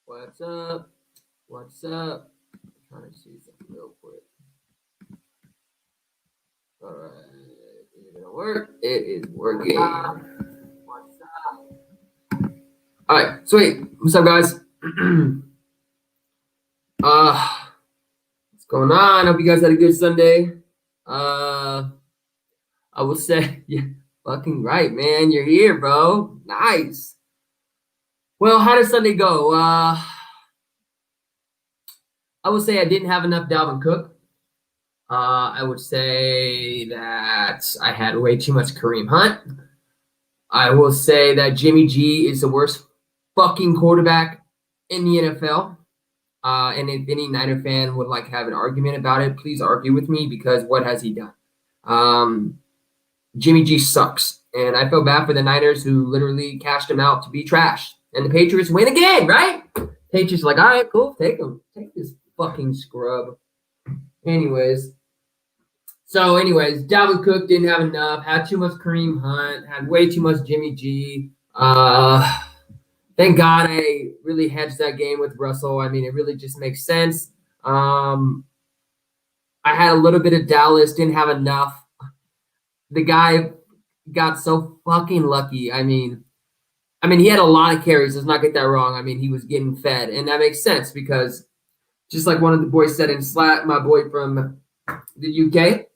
What's up? What's up? I'm trying to see something real quick. All right, is it gonna work? It is working. What's up? All right, sweet. What's up, guys? What's going on? Hope you guys had a good Sunday. I will say, yeah, fucking right, man. You're here, bro. Nice. Well, how did Sunday go? I would say I didn't have enough Dalvin Cook. I would say that I had way too much Kareem Hunt. I will say that Jimmy G is the worst fucking quarterback in the NFL. And if any Niner fan would like have an argument about it, please argue with me because what has he done? Jimmy G sucks. And I feel bad for the Niners who literally cashed him out to be trash. And the Patriots win again, right? Patriots like, all right, cool, take him. Take this fucking scrub. Anyways, Dalvin Cook didn't have enough, had too much Kareem Hunt, had way too much Jimmy G. Thank God I really hedged that game with Russell. I mean, it really just makes sense. I had a little bit of Dallas, didn't have enough. The guy got so fucking lucky. I mean, he had a lot of carries. Let's not get that wrong. I mean, he was getting fed, and that makes sense because just like one of the boys said in Slack, my boy from the UK,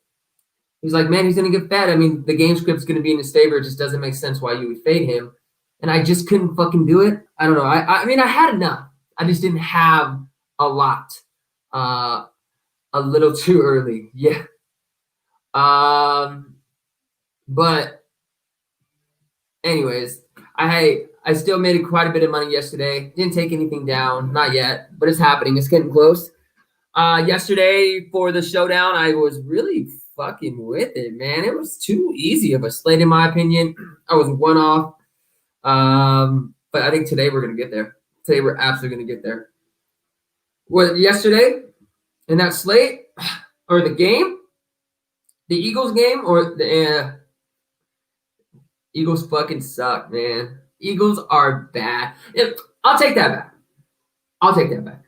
he's like, man, he's going to get fed. I mean, the game script's going to be in his favor. It just doesn't make sense why you would fade him. And I just couldn't fucking do it. I don't know. I mean, I had enough. I just didn't have a lot. A little too early. Yeah. But anyways, I still made quite a bit of money yesterday. Didn't take anything down. Not yet. But it's happening. It's getting close. Yesterday for the showdown, I was really fucking with it, man. It was too easy of a slate, in my opinion. I was one off. But I think today we're going to get there. Today we're absolutely going to get there. What, yesterday in that slate or the game, the Eagles game or the Eagles fucking suck, man. Eagles are bad. I'll take that back.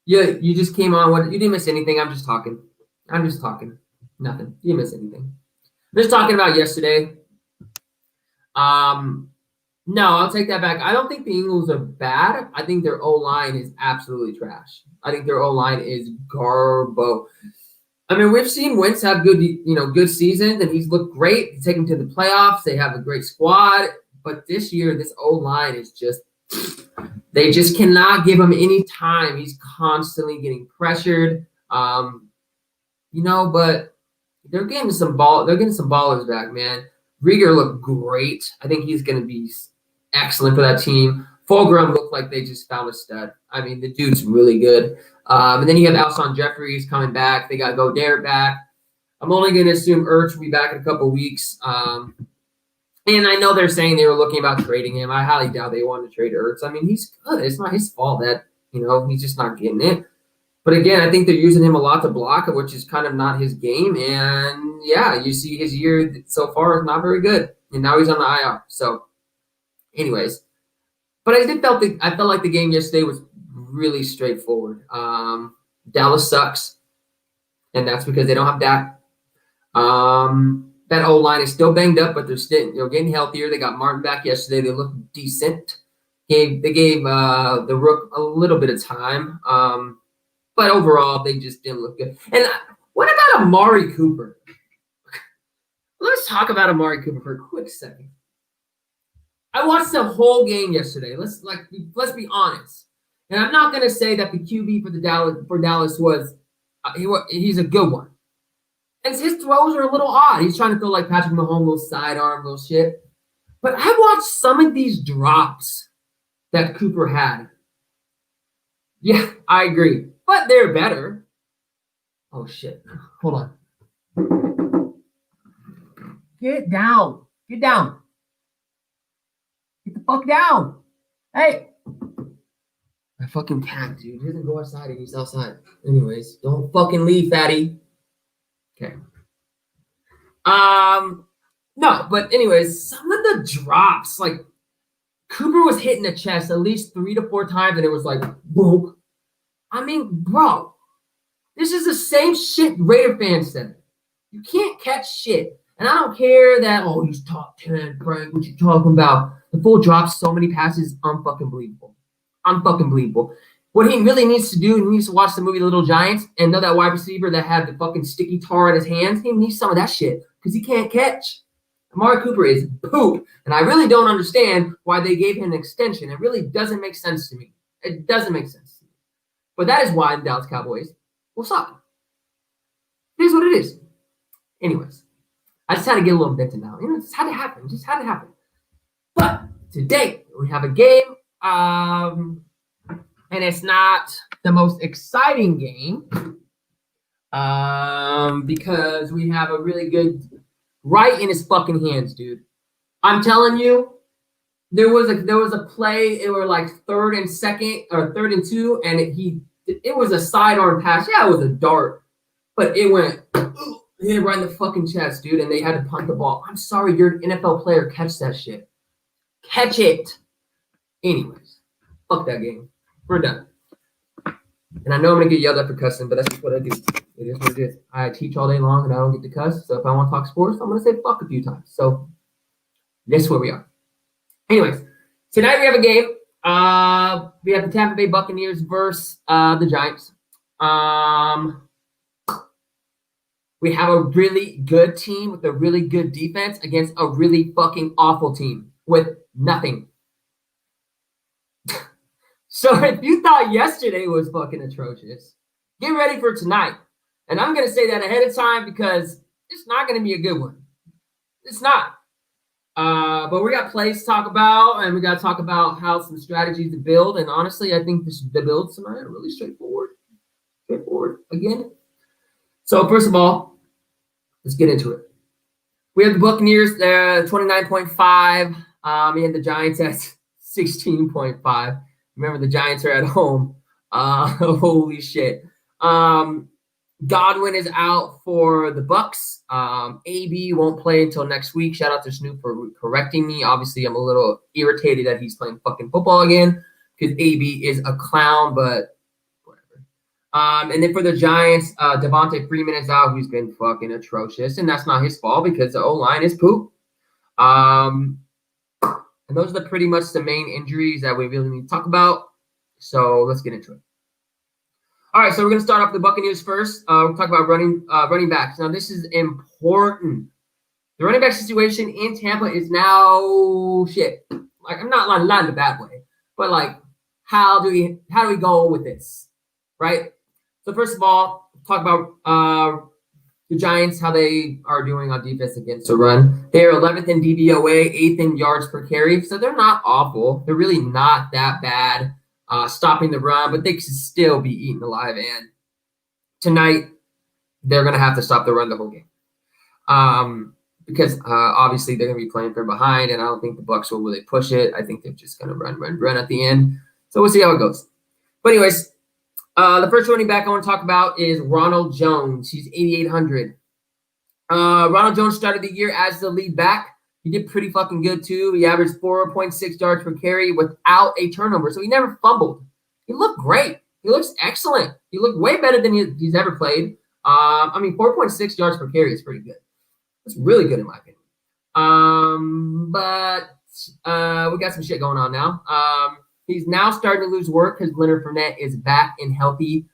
Yeah, you just came on. What? You didn't miss anything. I'm just talking. Nothing. You didn't miss anything. I'm just talking about yesterday. No, I'll take that back. I don't think the Eagles are bad. I think their O-line is absolutely trash. I think their O-line is garbo. I mean, we've seen Wentz have good seasons, and he's looked great. They take him to the playoffs. They have a great squad. But this year, this O-line is just they just cannot give him any time. He's constantly getting pressured. But they're getting some ballers back, man. Rieger looked great. I think he's going to be excellent for that team. Fulgham looked like they just found a stud. I mean, the dude's really good. And then you have Alshon Jeffries coming back. They got Goddard back. I'm only going to assume Ertz will be back in a couple of weeks. And I know they're saying they were looking about trading him. I highly doubt they wanted to trade Ertz. I mean, he's good. It's not his fault that, he's just not getting it. But again, I think they're using him a lot to block, which is kind of not his game. And yeah, you see his year so far is not very good. And now he's on the IR. So anyways, but I felt like the game yesterday was really straightforward. Dallas sucks. And that's because they don't have Dak. That O-line is still banged up, but they're still getting healthier. They got Martin back yesterday. They look decent. They gave the Rook a little bit of time. But overall, they just didn't look good. And what about Amari Cooper? Let's talk about Amari Cooper for a quick second. I watched the whole game yesterday. Let's be honest. And I'm not going to say that the QB for Dallas was he's a good one. And his throws are a little odd. He's trying to throw like Patrick Mahomes, little sidearm, little shit. But I watched some of these drops that Cooper had. Yeah, I agree. But they're better. Oh, shit. Hold on. Get down. Get the fuck down. Hey. My fucking cat, dude. He doesn't go outside. He's outside. Anyways, don't fucking leave, fatty. Okay. No, but anyways, some of the drops, like Cooper was hitting the chest at least 3 to 4 times, and it was like, boom. I mean, bro, this is the same shit Raider fans said. You can't catch shit. And I don't care that, oh, he's top 10, Frank, what you talking about? The fool drops so many passes, unfucking believable. Unfucking believable. What he really needs to do, he needs to watch the movie The Little Giants and know that wide receiver that had the fucking sticky tar in his hands. He needs some of that shit because he can't catch. Amari Cooper is poop. And I really don't understand why they gave him an extension. It really doesn't make sense to me. It doesn't make sense to me. But that is why the Dallas Cowboys will suck. It is what it is. Anyways, I just had to get a little vented now. It just had to happen. It just had to happen. But today, we have a game. And it's not the most exciting game because we have a really good right in his fucking hands, dude. I'm telling you, there was a play. It were like 3rd and 2nd or 3rd and 2, and it was a sidearm pass. Yeah, it was a dart, but it went hit it right in the fucking chest, dude. And they had to punt the ball. I'm sorry, you're an NFL player. Catch that shit. Catch it. Anyways, fuck that game. We're done. And I know I'm going to get yelled at for cussing, but that's just what I do. It is what it is. I teach all day long, and I don't get to cuss. So if I want to talk sports, I'm going to say fuck a few times. So that's where we are. Anyways, tonight we have a game. We have the Tampa Bay Buccaneers versus the Giants. We have a really good team with a really good defense against a really fucking awful team with nothing. So if you thought yesterday was fucking atrocious, get ready for tonight. And I'm going to say that ahead of time because it's not going to be a good one. It's not. But we got plays to talk about, and we got to talk about how some strategies to build. And honestly, I think the builds tonight are really straightforward. Straightforward again. So first of all, let's get into it. We have the Buccaneers there, 29.5. We have the Giants at 16.5. Remember, the Giants are at home. Holy shit. Godwin is out for the Bucks. AB won't play until next week. Shout out to Snoop for correcting me. Obviously, I'm a little irritated that he's playing fucking football again because AB is a clown, but whatever. And then for the Giants, Devontae Freeman is out, who's been fucking atrocious, and that's not his fault because the O-line is poop. And those are pretty much the main injuries that we really need to talk about. So let's get into it. All right, so we're going to start off the Buccaneers first. We'll talk about running backs. Now, this is important. The running back situation in Tampa is now shit. Like, I'm not in a bad way, but like, how do we go with this, right? So first of all, talk about the Giants, how they are doing on defense against the run. They're 11th in DVOA, 8th in yards per carry, so they're not awful. They're really not that bad. Stopping the run, but they can still be eaten alive. And tonight, they're going to have to stop the run the whole game because obviously they're going to be playing from behind, and I don't think the Bucs will really push it. I think they're just going to run at the end. So we'll see how it goes. But anyways, the first running back I want to talk about is Ronald Jones. He's 8,800. Ronald Jones started the year as the lead back. He did pretty fucking good, too. He averaged 4.6 yards per carry without a turnover, so he never fumbled. He looked great. He looks excellent. He looked way better than he's ever played. 4.6 yards per carry is pretty good. That's really good in my opinion. But we got some shit going on now. He's now starting to lose work because Leonard Fournette is back and healthy.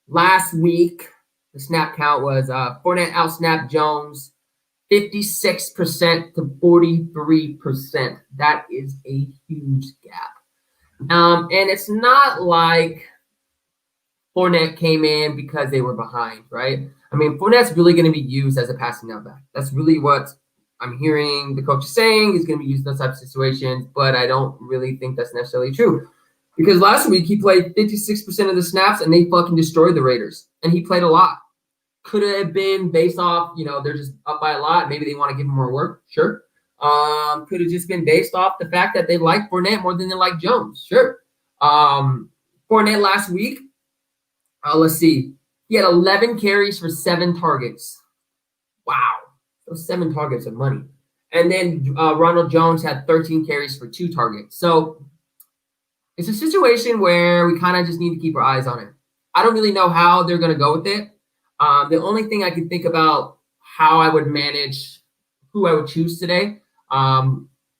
Last week, the snap count was Fournette outsnapped Jones 56% to 43%. That is a huge gap. And it's not like Fournette came in because they were behind, right? I mean, Fournette's really going to be used as a passing down back. That's really what I'm hearing the coach is saying. He's going to be used in those types of situations, but I don't really think that's necessarily true. Because last week he played 56% of the snaps and they fucking destroyed the Raiders. And he played a lot. Could have been based off, they're just up by a lot. Maybe they want to give him more work. Sure. Could have just been based off the fact that they like Fournette more than they like Jones. Sure. Fournette last week, let's see. He had 11 carries for 7 targets. Wow. Those 7 targets are money. And then Ronald Jones had 13 carries for 2 targets. So it's a situation where we kind of just need to keep our eyes on it. I don't really know how they're going to go with it. The only thing I can think about how I would manage who I would choose today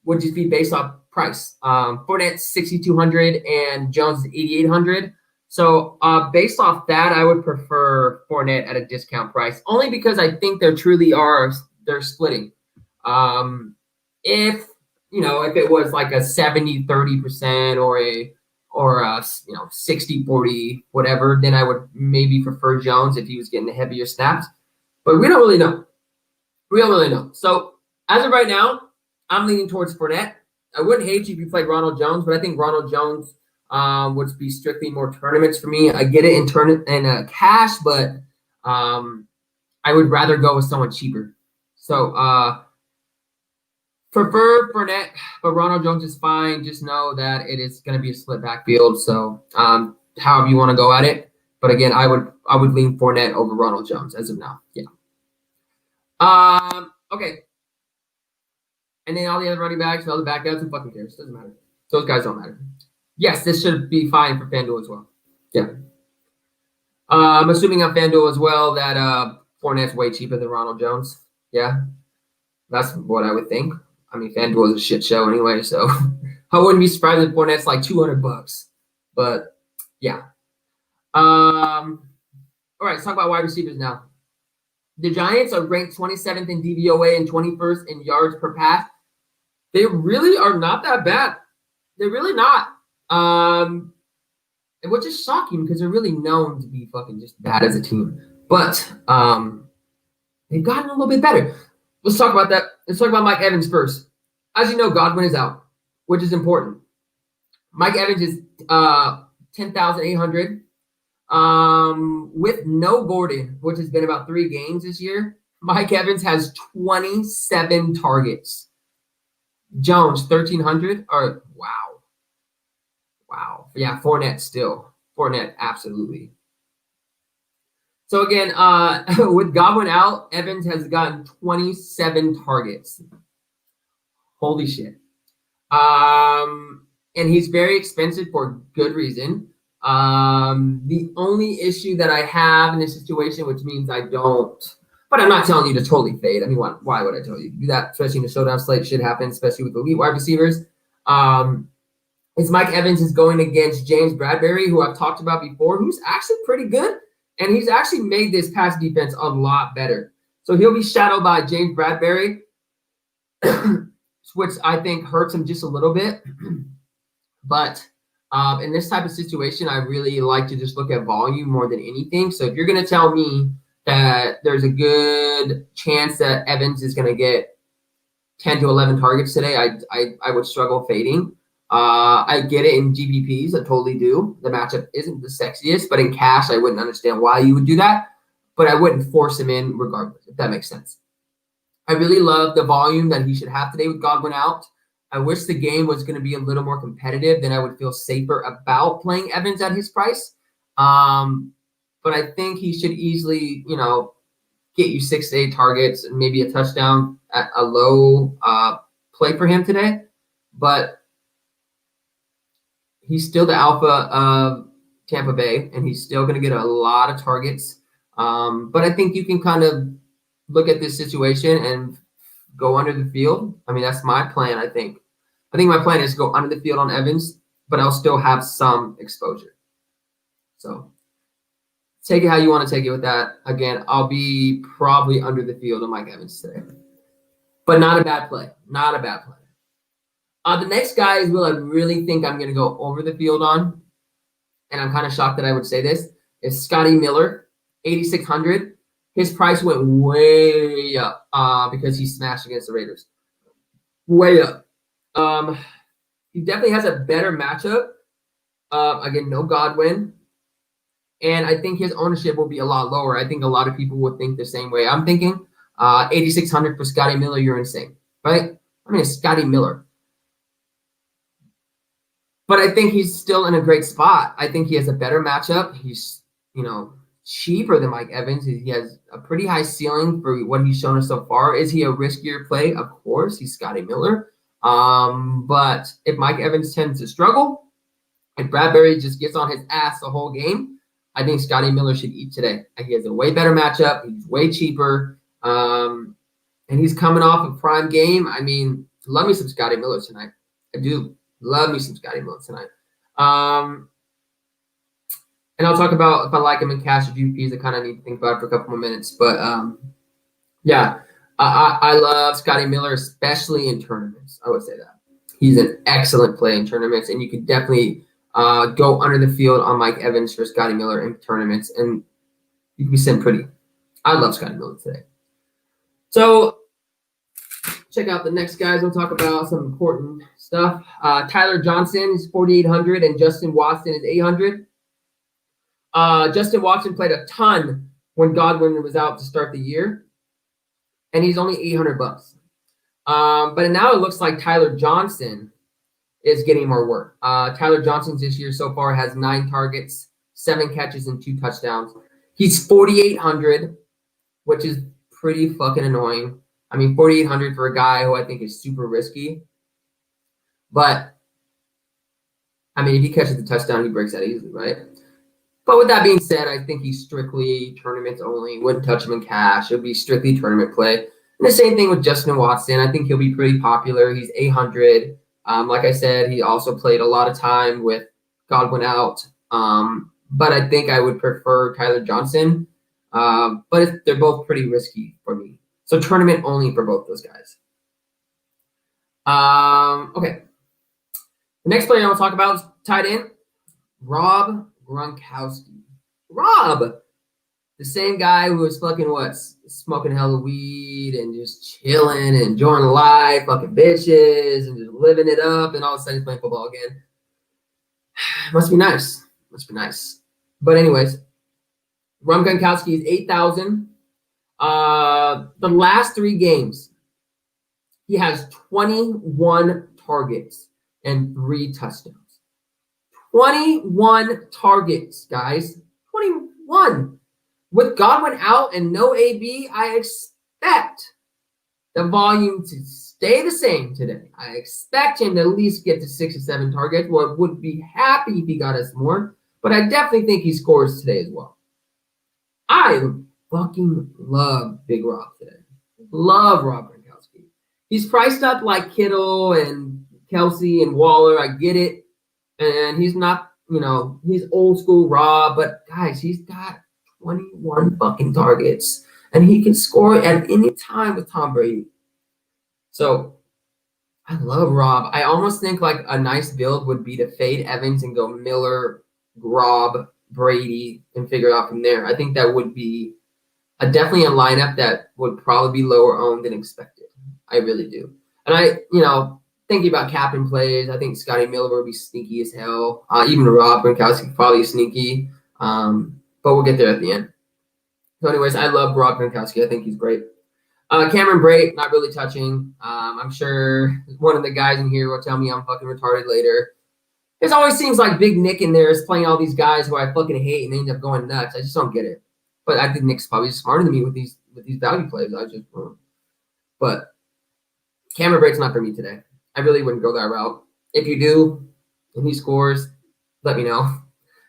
would just be based off price. Fournette's 6,200 and Jones is 8,800. So based off that, I would prefer Fournette at a discount price, only because I think they're splitting. If if it was like a 70-30% or a 60-40 whatever, then I would maybe prefer Jones if he was getting the heavier snaps. But we don't really know. So as of right now, I'm leaning towards Fournette. I wouldn't hate you if you played Ronald Jones, but I think Ronald Jones would be strictly more tournaments for me. I get it in cash, but I would rather go with someone cheaper. So prefer Fournette, but Ronald Jones is fine. Just know that it is going to be a split backfield. So however you want to go at it. But again, I would lean Fournette over Ronald Jones as of now. Yeah. Okay. And then all the other running backs, all the backups, who fucking cares? Doesn't matter. Those guys don't matter. Yes, this should be fine for FanDuel as well. Yeah. I'm assuming on FanDuel as well that Fournette's way cheaper than Ronald Jones. Yeah. That's what I would think. I mean, FanDuel is a shit show anyway, so I wouldn't be surprised if Fournette's like $200. But yeah. All right, let's talk about wide receivers now. The Giants are ranked 27th in DVOA and 21st in yards per pass. They really are not that bad. They're really not. Which is shocking because they're really known to be fucking just bad as a team. But they've gotten a little bit better. Let's talk about that. Let's talk about Mike Evans first. As you know, Godwin is out, which is important. Mike Evans is 10,800. With no Gordon, which has been about 3 games this year, Mike Evans has 27 targets. Jones, 1,300. Or wow. Yeah, Fournette still. Fournette, absolutely. So again, with Godwin out, Evans has gotten 27 targets. Holy shit. And he's very expensive for good reason. The only issue that I have in this situation, which means I don't, but I'm not telling you to totally fade. I mean, why would I tell you to do that? Especially in the showdown slate, shit happens, especially with elite wide receivers. Is Mike Evans is going against James Bradberry, who I've talked about before, who's actually pretty good. And he's actually made this pass defense a lot better. So he'll be shadowed by James Bradberry, which I think hurts him just a little bit. But in this type of situation, I really like to just look at volume more than anything. So if you're going to tell me that there's a good chance that Evans is going to get 10 to 11 targets today, I would struggle fading. I get it in GPPs. I totally do. The matchup isn't the sexiest, but in cash, I wouldn't understand why you would do that. But I wouldn't force him in regardless, if that makes sense. I really love the volume that he should have today with Godwin out. I wish the game was going to be a little more competitive. Then I would feel safer about playing Evans at his price. But I think he should easily, get you 6 to 8 targets and maybe a touchdown at a low play for him today. But he's still the alpha of Tampa Bay, and he's still going to get a lot of targets. But I think you can kind of look at this situation and go under the field. I mean, that's my plan, I think. I think my plan is to go under the field on Evans, but I'll still have some exposure. So take it how you want to take it with that. Again, I'll be probably under the field on Mike Evans today. But not a bad play. Not a bad play. The next guy is who I really think I'm going to go over the field on, and I'm kind of shocked that I would say this, is Scotty Miller, 8,600. His price went way up because he smashed against the Raiders. Way up. He definitely has a better matchup. Again, no Godwin. And I think his ownership will be a lot lower. I think a lot of people would think the same way I'm thinking. 8,600 for Scotty Miller, you're insane, right? I mean, it's Scotty Miller. But I think he's still in a great spot. I think he has a better matchup. He's, cheaper than Mike Evans. He has a pretty high ceiling for what he's shown us so far. Is he a riskier play? Of course, he's Scotty Miller. But if Mike Evans tends to struggle, if Bradbury just gets on his ass the whole game, I think Scotty Miller should eat today. He has a way better matchup. He's way cheaper. And he's coming off a prime game. I mean, love me some Scotty Miller tonight. I do. Love me some Scotty Miller tonight. And I'll talk about if I like him in cash or GPPs. I kind of need to think about it for a couple more minutes. But, yeah, I love Scotty Miller, especially in tournaments. I would say that. He's an excellent play in tournaments, and you can definitely go under the field on Mike Evans for Scotty Miller in tournaments, and you can be sitting pretty. I love Scotty Miller today. So check out the next guys. We'll talk about some important stuff. Tyler Johnson is 4,800, and Justin Watson is 800. Justin Watson played a ton when Godwin was out to start the year, and he's only $800. But now it looks like Tyler Johnson is getting more work. Tyler Johnson this year so far has 9 targets, 7 catches, and 2 touchdowns. He's 4,800, which is pretty fucking annoying. I mean, 4,800 for a guy who I think is super risky. But, I mean, if he catches the touchdown, he breaks that easily, right? But with that being said, I think he's strictly tournaments only. Wouldn't touch him in cash. It would be strictly tournament play. And the same thing with Justin Watson. I think he'll be pretty popular. He's 800. Like I said, he also played a lot of time with Godwin out. But I think I would prefer Tyler Johnson. But they're both pretty risky for me. So tournament only for both those guys. Okay. The next player I want to talk about is tight end, Rob Gronkowski. Rob, the same guy who was fucking smoking hella weed and just chilling and enjoying life, fucking bitches and just living it up, and all of a sudden he's playing football again. Must be nice. But anyways, Rob Gronkowski is 8,000. The last 3 games, he has 21 targets and 3 touchdowns. 21 targets, guys. 21. With Godwin out and no AB, I expect the volume to stay the same today. I expect him to at least get to 6 or 7 targets. Well, I would be happy if he got us more, but I definitely think he scores today as well. I fucking love Big Rob today. Love Rob Gronkowski. He's priced up like Kittle and Kelsey and Waller. I get it. And he's not, he's old school Rob, but guys, he's got 21 fucking targets, and he can score at any time with Tom Brady. So I love Rob. I almost think like a nice build would be to fade Evans and go Miller, Rob, Brady, and figure it out from there. I think that would be definitely a lineup that would probably be lower owned than expected. I really do. And thinking about capping plays, I think Scotty Miller would be sneaky as hell. Even Rob Gronkowski probably sneaky. But we'll get there at the end. So anyways, I love Rob Gronkowski. I think he's great. Cameron Brate, not really touching. I'm sure one of the guys in here will tell me I'm fucking retarded later. It always seems like Big Nick in there is playing all these guys who I fucking hate and they end up going nuts. I just don't get it. But I think Nick's probably smarter than me with these value plays. But Cameron Brate's not for me today. I really wouldn't go that route. If you do, and he scores, let me know.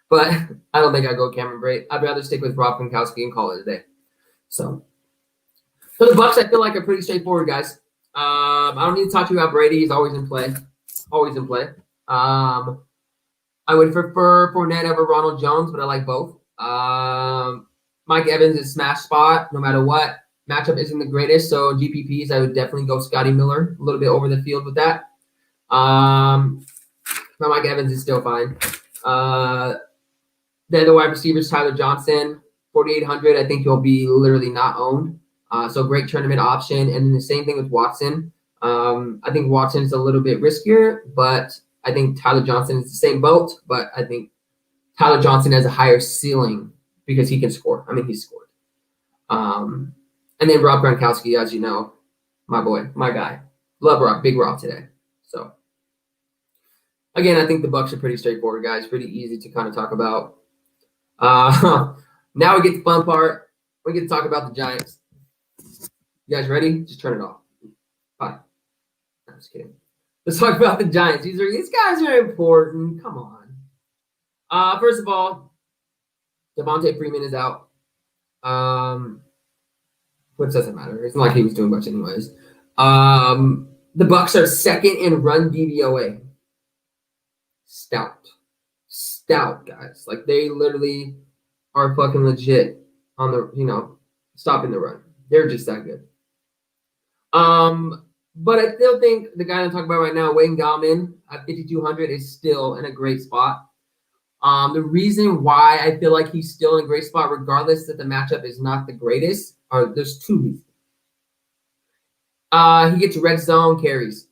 But I don't think I'd go Cameron Brate. I'd rather stick with Rob Gronkowski and call it a day. So the Bucs, I feel like, are pretty straightforward, guys. I don't need to talk to you about Brady. He's always in play. I would prefer Fournette over Ronald Jones, but I like both. Mike Evans is smash spot no matter what. Matchup isn't the greatest, so GPPs, I would definitely go Scotty Miller a little bit over the field with that. But Mike Evans is still fine. Then the wide receivers, Tyler Johnson, 4,800. I think he'll be literally not owned. So great tournament option. And then the same thing with Watson. I think Watson's a little bit riskier, but I think Tyler Johnson is the same boat. But I think Tyler Johnson has a higher ceiling because he can score. I mean, he scored. And then Rob Gronkowski, as you know, my boy, my guy. Love Rob, Big Rob today. So, again, I think the Bucs are pretty straightforward, guys. Pretty easy to kind of talk about. Now we get the fun part. We get to talk about the Giants. You guys ready? Just turn it off. Fine. I'm just kidding. Let's talk about the Giants. These guys are important. Come on. First of all, Devontae Freeman is out. Which doesn't matter. It's not like he was doing much anyways. The Bucs are second in run DVOA. Stout, guys. Like, they literally are fucking legit on the, stopping the run. They're just that good. But I still think the guy I'm talking about right now, Wayne Gallman at 5,200, is still in a great spot. The reason why I feel like he's still in a great spot, regardless that the matchup is not the greatest, there's two reasons. He gets red zone carries.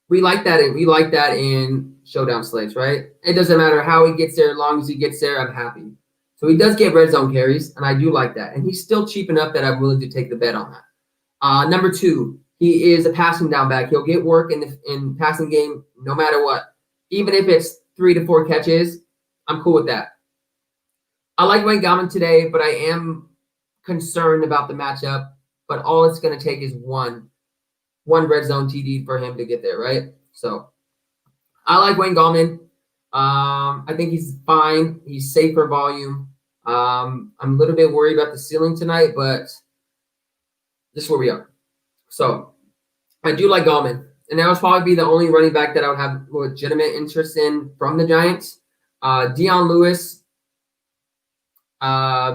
We like that in Showdown slates, right? It doesn't matter how he gets there, as long as he gets there, I'm happy. So he does get red zone carries, and I do like that. And he's still cheap enough that I'm willing to take the bet on that. Number two, he is a passing down back. He'll get work in the passing game no matter what. Even if it's 3 to 4 catches, I'm cool with that. I like Wayne Gallman today, but I am concerned about the matchup. But all it's going to take is one red zone TD for him to get there, right? So I like Wayne Gallman. I think he's fine. He's safe for volume. I'm a little bit worried about the ceiling tonight, but this is where we are. So I do like Gallman. And that would probably be the only running back that I would have legitimate interest in from the Giants. Dion Lewis,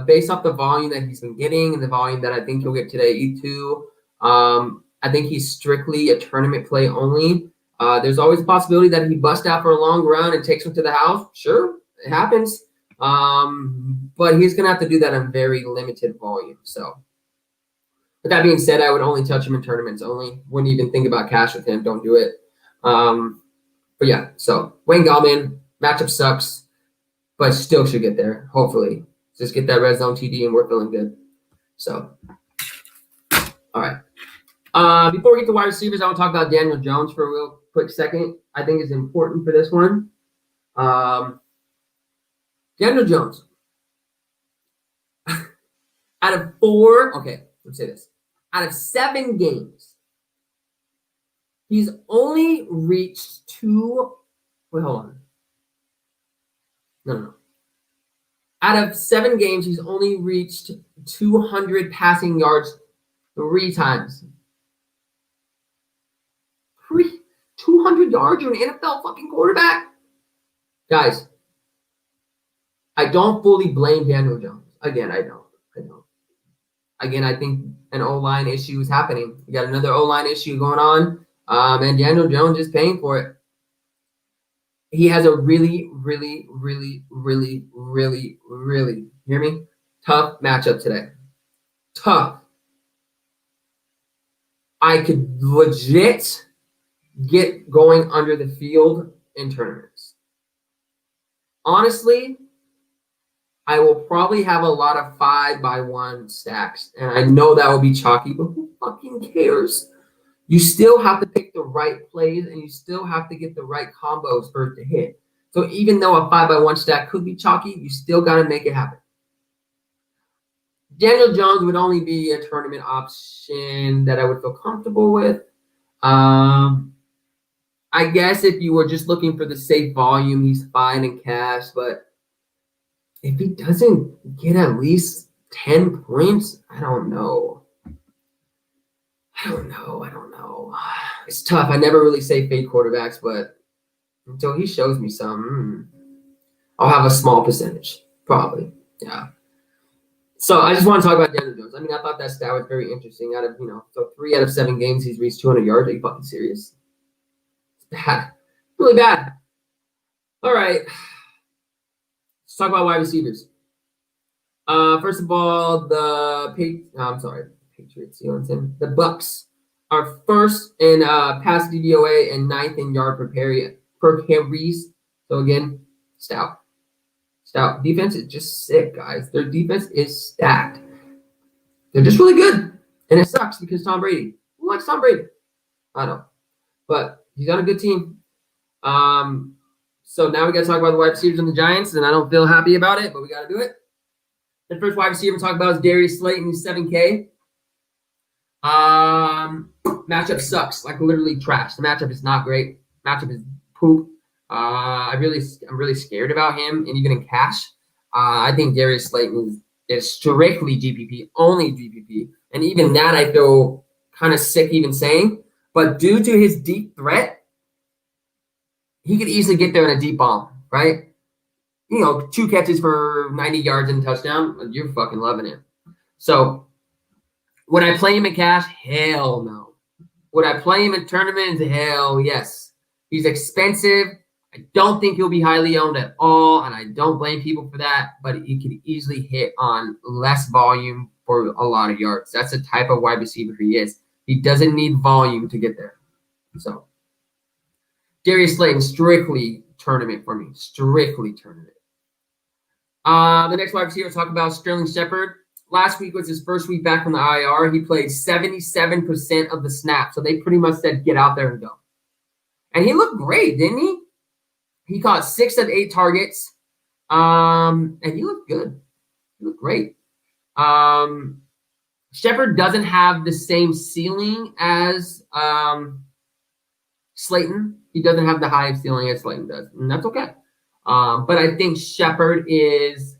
based off the volume that he's been getting and the volume that I think he'll get today, too, I think he's strictly a tournament play only. There's always a possibility that he busts out for a long run and takes him to the house. Sure, it happens. But he's going to have to do that on very limited volume. So, with that being said, I would only touch him in tournaments only. Wouldn't even think about cash with him. Don't do it. But yeah, so Wayne Gallman, matchup sucks, but still should get there, hopefully. Just get that red zone TD and we're feeling good. So, all right. Before we get to wide receivers, I want to talk about Daniel Jones for a real quick second. I think it's important for this one. Daniel Jones. Out of 7 games, he's only reached 2. Wait, hold on. No. Out of 7 games, he's only reached 200 passing yards 3 times. 200 yards, you're an NFL fucking quarterback? Guys, I don't fully blame Daniel Jones. Again, I don't. Again, I think an O-line issue is happening. We got another O-line issue going on, and Daniel Jones is paying for it. He has a really, really, really, really, really, really, hear me? Tough matchup today. Tough. I could legit get going under the field in tournaments. Honestly, I will probably have a lot of 5-by-1 stacks, and I know that will be chalky, but who fucking cares? You still have to pick the right plays, and you still have to get the right combos for it to hit. So even though a 5-by-1 stack could be chalky, you still got to make it happen. Daniel Jones would only be a tournament option that I would feel comfortable with. I guess if you were just looking for the safe volume, he's fine in cash, but if he doesn't get at least 10 points, I don't know. It's tough. I never really say fade quarterbacks, but until he shows me some, I'll have a small percentage, probably. Yeah. So I just want to talk about Daniel Jones. I mean, I thought that stat was very interesting. So 3 out of 7 games he's reached 200 yards. Are you fucking serious? It's bad. Really bad. All right. Let's talk about wide receivers. First of all, Patriots. You know what I'm saying? The Bucs are first in pass DVOA and 9th in yard per carries. So again, stout. Defense is just sick, guys. Their defense is stacked. They're just really good, and it sucks because Tom Brady. Who likes Tom Brady? I don't. But he's on a good team. So now we got to talk about the wide receivers and the Giants, and I don't feel happy about it, but we got to do it. The first wide receiver we're talking about is Darius Slayton, he's 7K. Matchup sucks, like literally trash. The matchup is not great. Matchup is poop. I'm really scared about him, and even in cash, I think Darius Slayton is strictly GPP, only GPP, and even that I feel kind of sick even saying. But due to his deep threat, he could easily get there in a deep bomb, right? 2 catches for 90 yards and a touchdown. You're fucking loving it. So would I play him in cash? Hell no. Would I play him in tournaments? Hell yes. He's expensive. I don't think he'll be highly owned at all, and I don't blame people for that, but he could easily hit on less volume for a lot of yards. That's the type of wide receiver he is. He doesn't need volume to get there. So Darius Slayton, strictly tournament for me. Strictly tournament. The next wide receiver we'll talk about Sterling Shepard. Last week was his first week back from the IR. He played 77% of the snaps. So they pretty much said, get out there and go. And he looked great, didn't he? He caught 6 of 8 targets. And he looked good. He looked great. Shepard doesn't have the same ceiling as Slayton. He doesn't have the high ceiling as Slayton does. And that's okay. But I think Shepard is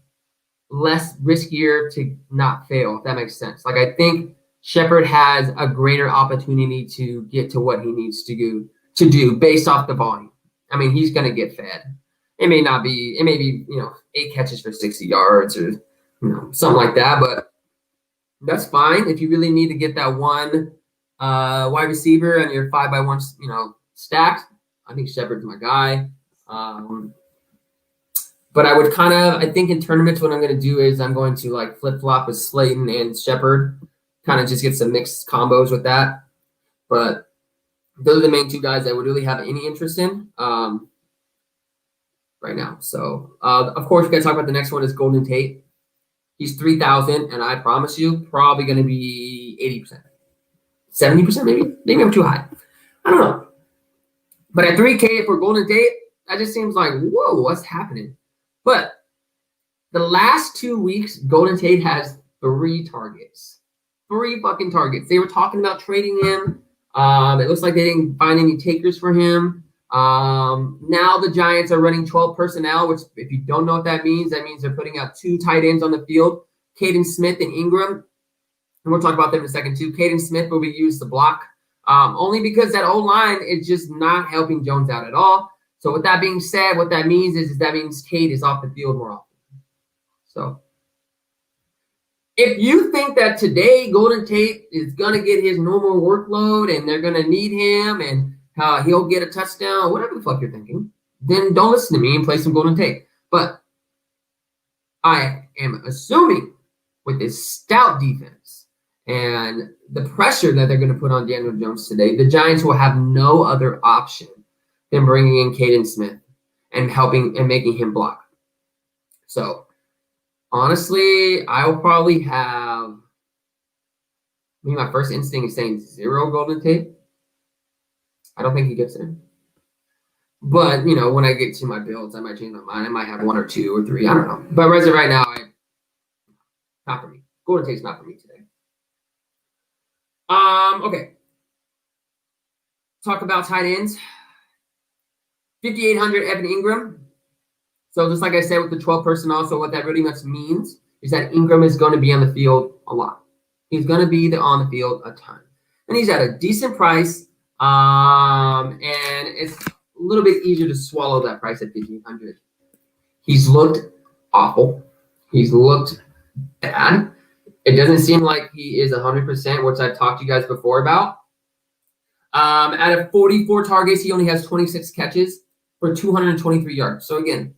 less riskier to not fail, if that makes sense. Like, I think Shepard has a greater opportunity to get to what he needs to do based off the volume. I mean, he's going to get fed. It may be 8 catches for 60 yards or something like that, but that's fine. If you really need to get that one wide receiver and your 5x1 stacked, I think Shepard's my guy. But I think in tournaments what I'm going to do is I'm going to like flip-flop with Slayton and Shepard, kind of just get some mixed combos with that. But those are the main 2 guys I would really have any interest in right now. So, of course, we're going to talk about the next one is Golden Tate. He's 3,000, and I promise you, probably going to be 80%. 70% maybe? Maybe I'm too high. I don't know. But at 3K for Golden Tate, that just seems like, whoa, what's happening? But the last 2 weeks, Golden Tate has 3 targets. 3 fucking targets. They were talking about trading him. It looks like they didn't find any takers for him. Now the Giants are running 12 personnel, which if you don't know what that means they're putting out 2 tight ends on the field, Caden Smith and Ingram. And we'll talk about them in a second too. Caden Smith will be used to block, only because that O-line is just not helping Jones out at all. So with that being said, what that means is that means Tate is off the field more often. So if you think that today Golden Tate is going to get his normal workload and they're going to need him and he'll get a touchdown, whatever the fuck you're thinking, then don't listen to me and play some Golden Tate. But I am assuming with this stout defense and the pressure that they're going to put on Daniel Jones today, the Giants will have no other option than bringing in Caden Smith and helping and making him block. So honestly, I'll probably have, my first instinct is saying 0 Golden Tate. I don't think he gets in. But, when I get to my builds, I might change my mind. I might have 1 or 2 or 3. I don't know. But as of right now, not for me. Golden Tate's not for me today. Okay. Talk about tight ends. 5,800 Evan Ingram. So just like I said with the 12 personnel, so what that really much means is that Ingram is going to be on the field a lot. He's going to be on the field a ton. And he's at a decent price. And it's a little bit easier to swallow that price at 1,500. He's looked awful. He's looked bad. It doesn't seem like he is 100%, which I've talked to you guys before about. Out of 44 targets, he only has 26 catches for 223 yards. So again,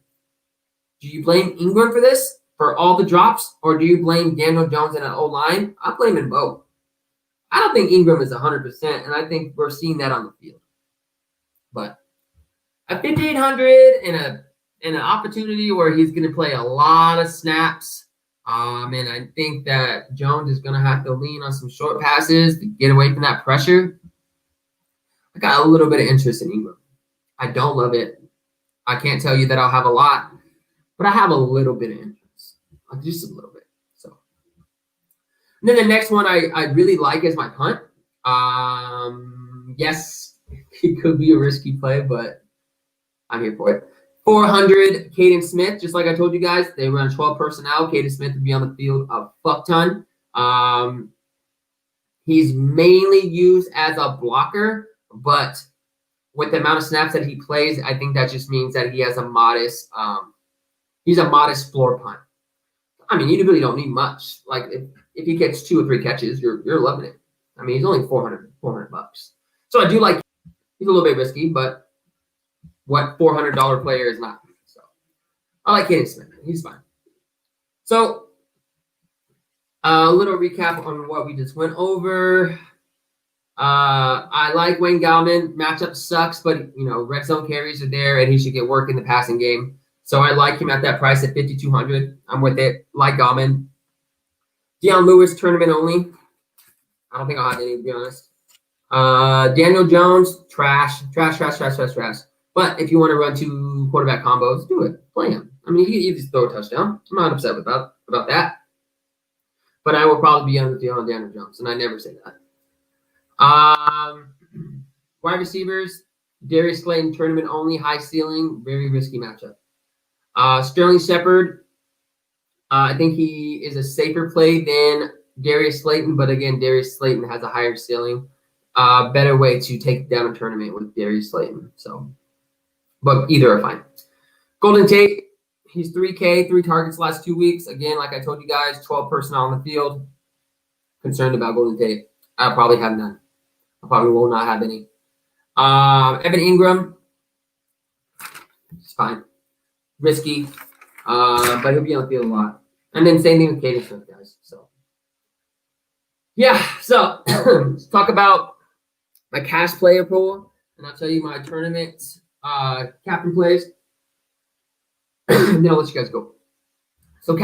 do you blame Ingram for this, for all the drops, or do you blame Daniel Jones and an O-line? I'm blaming both. I don't think Ingram is 100%, and I think we're seeing that on the field. But at 5,800 in an opportunity where he's going to play a lot of snaps, and I think that Jones is going to have to lean on some short passes to get away from that pressure, I got a little bit of interest in Ingram. I don't love it. I can't tell you that I'll have a lot, but I have a little bit of interest, just a little bit. And then the next one I really like is my punt. Yes, it could be a risky play, but I'm here for it. 400, Caden Smith. Just like I told you guys, they run 12 personnel. Caden Smith would be on the field a fuck ton. He's mainly used as a blocker, but with the amount of snaps that he plays, I think that just means that he has a modest floor punt. I mean, you really don't need much. Like if he gets 2 or 3 catches, you're loving it. I mean, he's only $400. So I do like. He's a little bit risky, but what $400 player is not? So I like Caden Smith. He's fine. So a little recap on what we just went over. I like Wayne Gallman. Matchup sucks, but red zone carries are there, and he should get work in the passing game. So I like him at that price at $5,200. I'm with it. Like Gallman. Deion Lewis, tournament only. I don't think I'll have any, to be honest. Daniel Jones, trash. But if you want to run 2 quarterback combos, do it. Play him. I mean, you just throw a touchdown. I'm not upset about that. But I will probably be on the field on Daniel Jones, and I never say that. Wide receivers, Darius Slayton, tournament only, high ceiling, very risky matchup. Sterling Shepard, I think he is a safer play than Darius Slayton, but again, Darius Slayton has a higher ceiling. Better way to take down a tournament with Darius Slayton. So, but either are fine. Golden Tate, he's 3K, 3 targets last 2 weeks. Again, like I told you guys, 12 personnel on the field. Concerned about Golden Tate. I'll probably have none. I probably will not have any. Evan Ingram, it's fine. Risky, but he'll be on the field a lot. And then same thing with Caden Smith, guys. So, yeah. So let's talk about my cash player pool, and I'll tell you my tournament captain plays. Then I'll let you guys go. So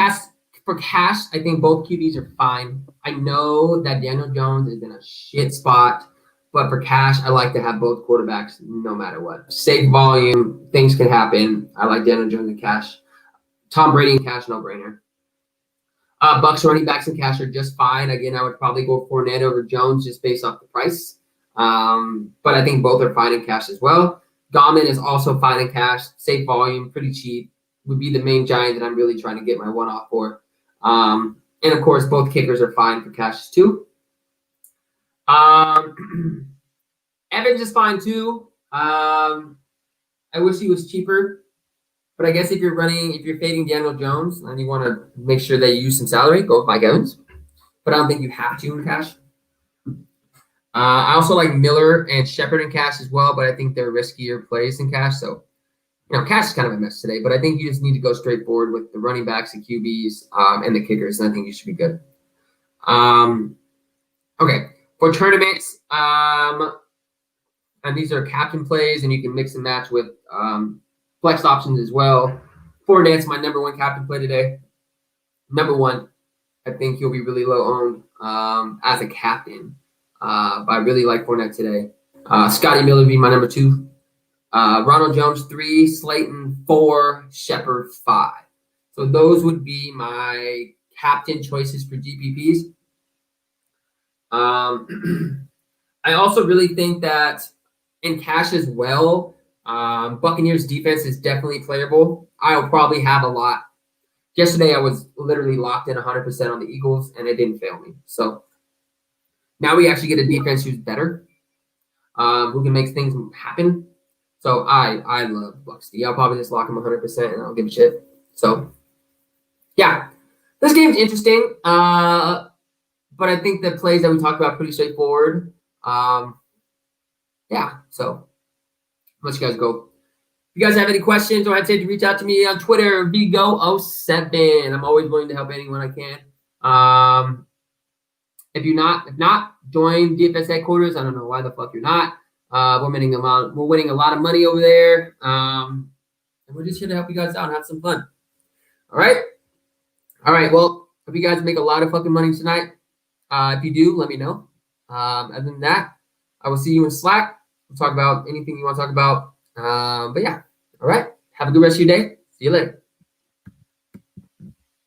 for cash, I think both QBs are fine. I know that Daniel Jones is in a shit spot, but for cash, I like to have both quarterbacks no matter what. Safe volume, things can happen. I like Daniel Jones in cash. Tom Brady in cash, no brainer. Bucks running backs in cash are just fine. Again, I would probably go Fournette over Jones just based off the price. But I think both are fine in cash as well. Gallman is also fine in cash. Safe volume, pretty cheap. Would be the main giant that I'm really trying to get my one off for. And of course, both kickers are fine for cash too. Evans is fine too. I wish he was cheaper. But I guess if you're fading Daniel Jones and you want to make sure that you use some salary, go with Mike Evans. But I don't think you have to in cash. I also like Miller and Shepard in cash as well, but I think they're riskier plays in cash. So, cash is kind of a mess today, but I think you just need to go straight forward with the running backs and QBs and the kickers, and I think you should be good. Okay, for tournaments, and these are captain plays, and you can mix and match with flex options as well. Fournette's my number 1 captain play today. Number 1, I think he'll be really low owned as a captain. But I really like Fournette today. Scotty Miller would be my number 2. Ronald Jones 3, Slayton 4, Shepard 5. So those would be my captain choices for GPPs. I also really think that in cash as well, Buccaneers defense is definitely playable. I'll probably have a lot. Yesterday, I was literally locked in 100% on the Eagles, and it didn't fail me. So now we actually get a defense who's better, who can make things happen. So I love Bucks D. I'll probably just lock him 100%, and I don't give a shit. So, yeah. This game's interesting, but I think the plays that we talked about are pretty straightforward. Yeah, so I'll let you guys go. If you guys have any questions, don't hesitate to reach out to me on Twitter, Vigo07. I'm always willing to help anyone I can. If not, join DFS headquarters. I don't know why the fuck you're not. We're winning a lot of money over there. And we're just here to help you guys out and have some fun. All right. Well, hope you guys make a lot of fucking money tonight. If you do, let me know. Other than that, I will see you in Slack. We'll talk about anything you want to talk about. But yeah. All right. Have a good rest of your day. See you later.